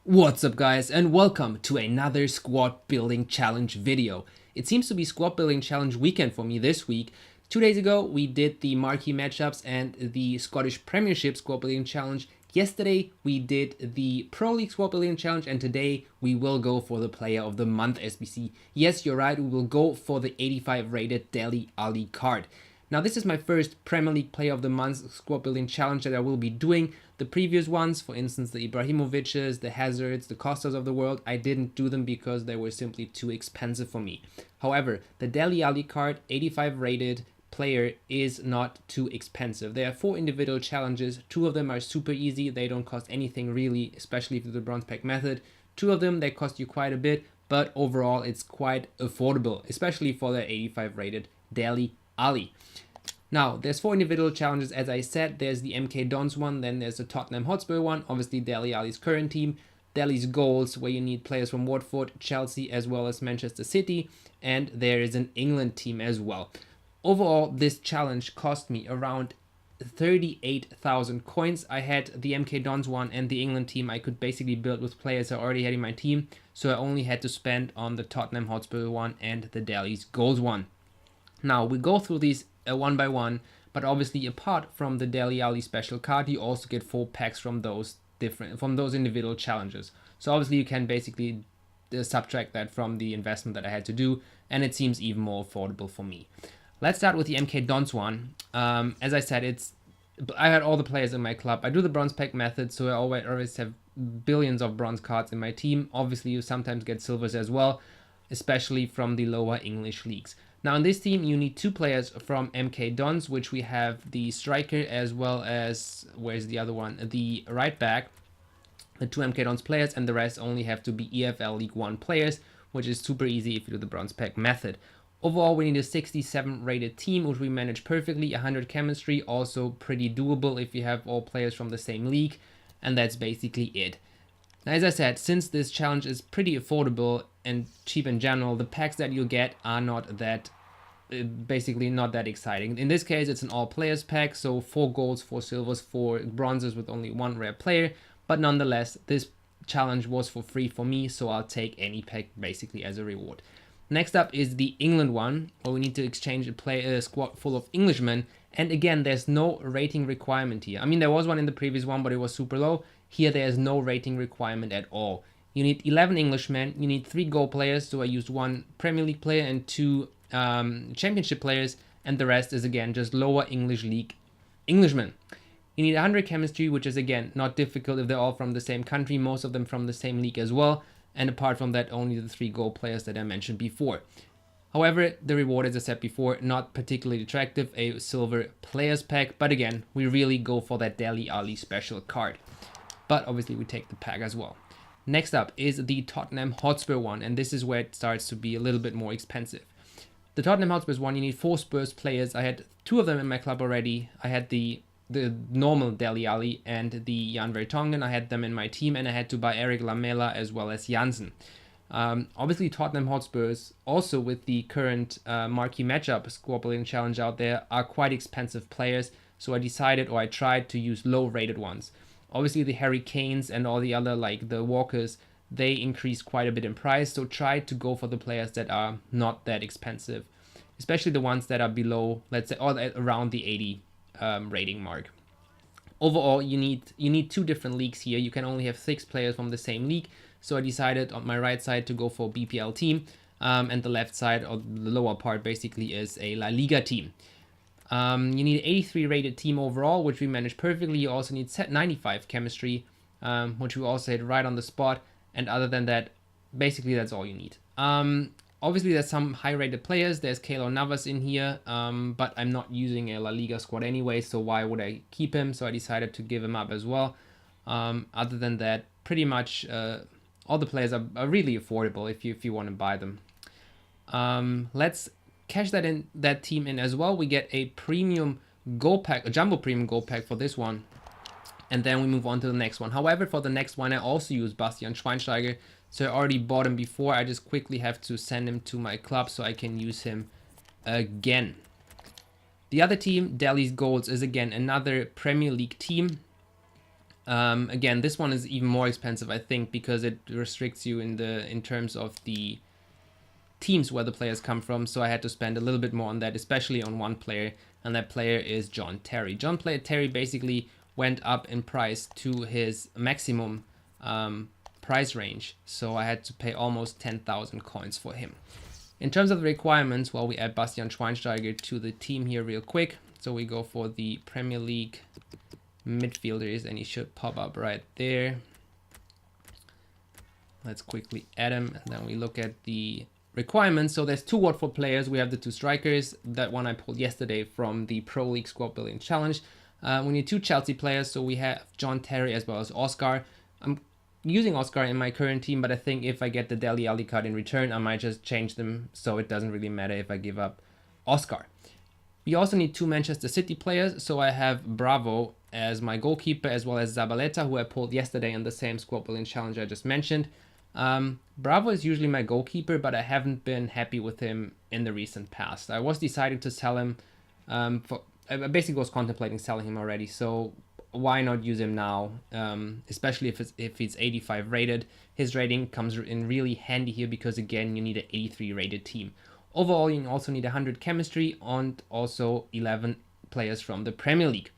What's up guys, and welcome to another squad building challenge video. It seems to be squad building challenge weekend for me this week. 2 days ago we did the marquee matchups and the Scottish Premiership squad building challenge. Yesterday we did the Pro League squad building challenge, and today we will go for the player of the month SBC. Yes, you're right, we will go for the 85 rated Dele Alli card. Now this is my first Premier League Player of the Month squad building challenge that I will be doing. The previous ones, for instance the Ibrahimoviches, the Hazards, the Costas of the world, I didn't do them because they were simply too expensive for me. However, the Dele Alli card, 85 rated player, is not too expensive. There are 4 individual challenges, 2 of them are super easy, they don't cost anything really, especially through the bronze pack method. 2 of them, they cost you quite a bit, but overall it's quite affordable, especially for the 85 rated Dele Alli. Now, there's 4 individual challenges, as I said. There's the MK Dons one, then there's the Tottenham Hotspur one, obviously Dele Alli's current team, Dele's goals, where you need players from Watford, Chelsea, as well as Manchester City, and there is an England team as well. Overall, this challenge cost me around 38,000 coins. I had the MK Dons one and the England team I could basically build with players I already had in my team, so I only had to spend on the Tottenham Hotspur one and the Dele's goals one. Now, we go through these one by one, but obviously apart from the Dele Alli special card, you also get 4 packs from those individual challenges. So obviously you can basically subtract that from the investment that I had to do, and it seems even more affordable for me. Let's start with the MK Dons one. As I said, I had all the players in my club. I do the bronze pack method, so I always have billions of bronze cards in my team. Obviously you sometimes get silvers as well, especially from the lower English leagues. Now in this team you need 2 players from MK Dons, which we have the striker as well as, where's the other one, the right back, the 2 MK Dons players, and the rest only have to be EFL League 1 players, which is super easy if you do the bronze pack method. Overall we need a 67 rated team, which we manage perfectly, 100 chemistry, also pretty doable if you have all players from the same league, and that's basically it. Now, as I said, since this challenge is pretty affordable and cheap in general, the packs that you get are not that, basically not that exciting. In this case, it's an all players pack, so 4 golds, 4 silvers, 4 bronzes with only 1 rare player, but nonetheless, this challenge was for free for me, so I'll take any pack basically as a reward. Next up is the England one, where we need to exchange a squad full of Englishmen, and again, there's no rating requirement here. I mean, there was one in the previous one, but it was super low. Here there is no rating requirement at all. You need 11 Englishmen, you need 3 goal players, so I used 1 Premier League player and 2 Championship players, and the rest is again just lower English league Englishmen. You need 100 chemistry, which is again not difficult if they're all from the same country, most of them from the same league as well, and apart from that only the 3 goal players that I mentioned before. However, the reward, as I said before, not particularly attractive, a silver players pack, but again, we really go for that Dele Alli special card. But obviously we take the pack as well. Next up is the Tottenham Hotspur one, and this is where it starts to be a little bit more expensive. The Tottenham Hotspur one, you need 4 Spurs players. I had 2 of them in my club already. I had the normal Dele Alli and the Jan Vertonghen. I had them in my team, and I had to buy Eric Lamela as well as Janssen. Obviously Tottenham Hotspurs, also with the current marquee matchup squad building challenge out there, are quite expensive players, so I tried to use low rated ones. Obviously the Harry Kanes and all the other, like the Walkers, they increase quite a bit in price, so try to go for the players that are not that expensive, especially the ones that are below, let's say, or around the 80 rating mark. Overall, you need 2 different leagues here. You can only have 6 players from the same league, so I decided on my right side to go for a BPL team, and the left side, or the lower part, basically is a La Liga team. You need an 83 rated team overall, which we managed perfectly. You also need 95 chemistry, which we also hit right on the spot. And other than that, basically that's all you need. Obviously there's some high rated players. There's Keylor Navas in here, but I'm not using a La Liga squad anyway, so why would I keep him? So I decided to give him up as well. Other than that, pretty much all the players are really affordable if you want to buy them. Let's cash that team in as well. We get a premium gold pack, a jumbo premium gold pack for this one, and then we move on to the next one. However, for the next one I also use Bastian Schweinsteiger, so I already bought him before. I just quickly have to send him to my club so I can use him again. The other team, Dele's Goals, is again another Premier League team. Again, this one is even more expensive, I think, because it restricts you in terms of the teams where the players come from. So I had to spend a little bit more on that, especially on one player, and that player is John Terry. Terry basically went up in price to his maximum price range, so I had to pay almost 10,000 coins for him. In terms of the requirements, well, we add Bastian Schweinsteiger to the team here real quick. So we go for the Premier League midfielders, and he should pop up right there. Let's quickly add him, and then we look at the requirements. So there's 2 Watford players. We have the 2 strikers. That one I pulled yesterday from the Pro League Squad Building Challenge. We need 2 Chelsea players, so we have John Terry as well as Oscar. I'm using Oscar in my current team, but I think if I get the Dele Alli card in return, I might just change them, so it doesn't really matter if I give up Oscar. We also need 2 Manchester City players, so I have Bravo as my goalkeeper, as well as Zabaleta, who I pulled yesterday in the same Squad Building Challenge I just mentioned. Bravo is usually my goalkeeper, but I haven't been happy with him in the recent past. I was deciding to sell him. I basically was contemplating selling him already, so why not use him now, especially if he's 85 rated. His rating comes in really handy here because, again, you need an 83 rated team. Overall, you also need 100 chemistry and also 11 players from the Premier League.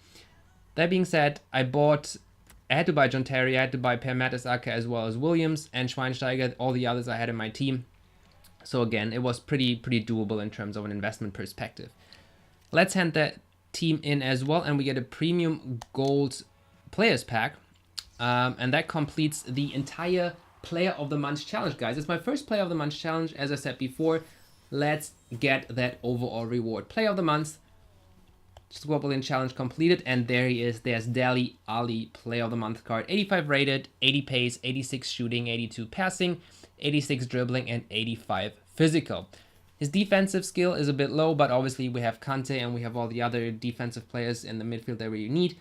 That being said, I had to buy John Terry, I had to buy Per Mertesacker as well as Williams and Schweinsteiger, all the others I had in my team. So again, it was pretty doable in terms of an investment perspective. Let's hand that team in as well, and we get a premium gold players pack, and that completes the entire player of the month challenge, guys. It's my first player of the month challenge, as I said before. Let's get that overall reward. Player of the month Squad Building Challenge completed, and there he is. There's Dele Alli, player of the month card. 85 rated, 80 pace, 86 shooting, 82 passing, 86 dribbling, and 85 physical. His defensive skill is a bit low, but obviously we have Kante and we have all the other defensive players in the midfield that we need.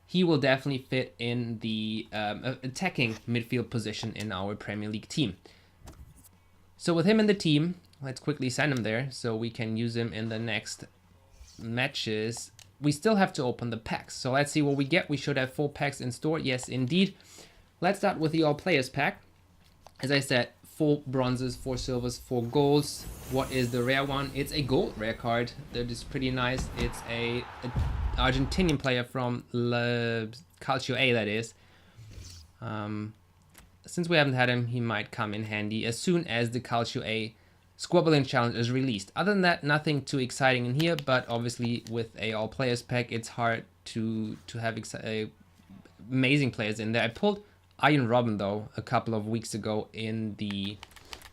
He will definitely fit in the attacking midfield position in our Premier League team. So with him in the team, let's quickly send him there so we can use him in the next matches. We still have to open the packs, so let's see what we get. We should have 4 packs in store. Yes, indeed. Let's start with the all players pack. As I said, 4 bronzes, 4 silvers, 4 golds. What is the rare one? It's a gold rare card. That is pretty nice. It's an Argentinian player from Calcio A, that is. Since we haven't had him, he might come in handy as soon as the Calcio A Squad Building Challenge is released. Other than that, nothing too exciting in here, but obviously with a all players pack, it's hard to have amazing players in there. I pulled Iron Robin though a couple of weeks ago in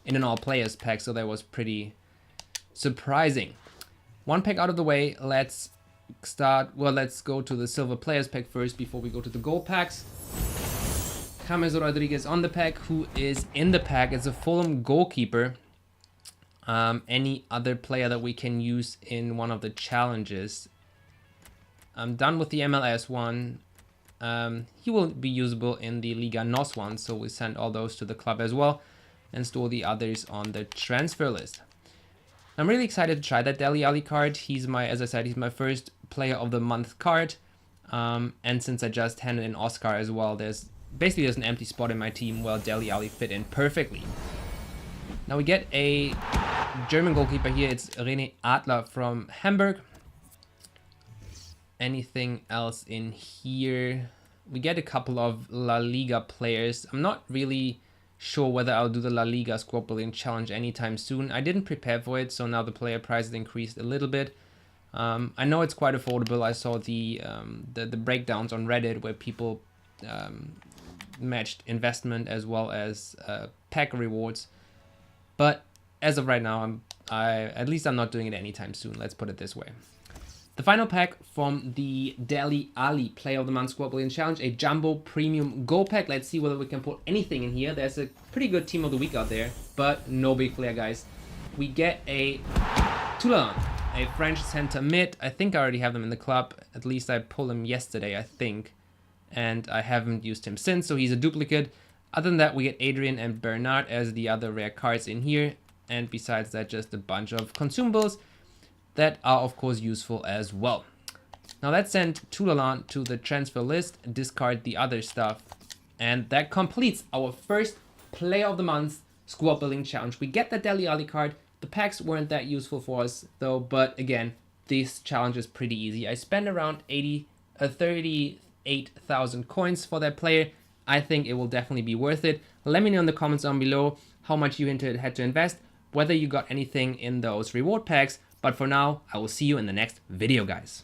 an all players pack, so that was pretty surprising. One pack out of the way. Let's go to the silver players pack first before we go to the gold packs. James Rodriguez on the pack. Who is in the pack? It's a Fulham goalkeeper. Any other player that we can use in one of the challenges. I'm done with the MLS one. He will be usable in the Liga NOS one, so we send all those to the club as well and store the others on the transfer list. I'm really excited to try that Dele Alli card. As I said, he's my first player of the month card. And since I just handed in Oscar as well, there's an empty spot in my team. Well, Dele Alli fit in perfectly. Now we get a German goalkeeper here. It's René Adler from Hamburg. Anything else in here? We get a couple of La Liga players. I'm not really sure whether I'll do the La Liga Squad Building Challenge anytime soon. I didn't prepare for it, so now the player price has increased a little bit. I know it's quite affordable. I saw the breakdowns on Reddit where people matched investment as well as pack rewards. But as of right now, I'm not doing it anytime soon. Let's put it this way. The final pack from the Dele Alli Player of the Month Squad Building Challenge, a Jumbo Premium Go Pack. Let's see whether we can put anything in here. There's a pretty good Team of the Week out there, but no big flair, guys. We get a Toulon, a French center mid. I think I already have them in the club. At least I pulled him yesterday, I think. And I haven't used him since, so he's a duplicate. Other than that, we get Adrian and Bernard as the other rare cards in here. And besides that, just a bunch of consumables that are, of course, useful as well. Now let's send Tulalan to the transfer list, discard the other stuff. And that completes our first Player of the Month squad building challenge. We get the Dele Alli card. The packs weren't that useful for us though, but again, this challenge is pretty easy. I spent around 38,000 coins for that player. I think it will definitely be worth it. Let me know in the comments down below how much you had to invest, whether you got anything in those reward packs. But for now, I will see you in the next video, guys.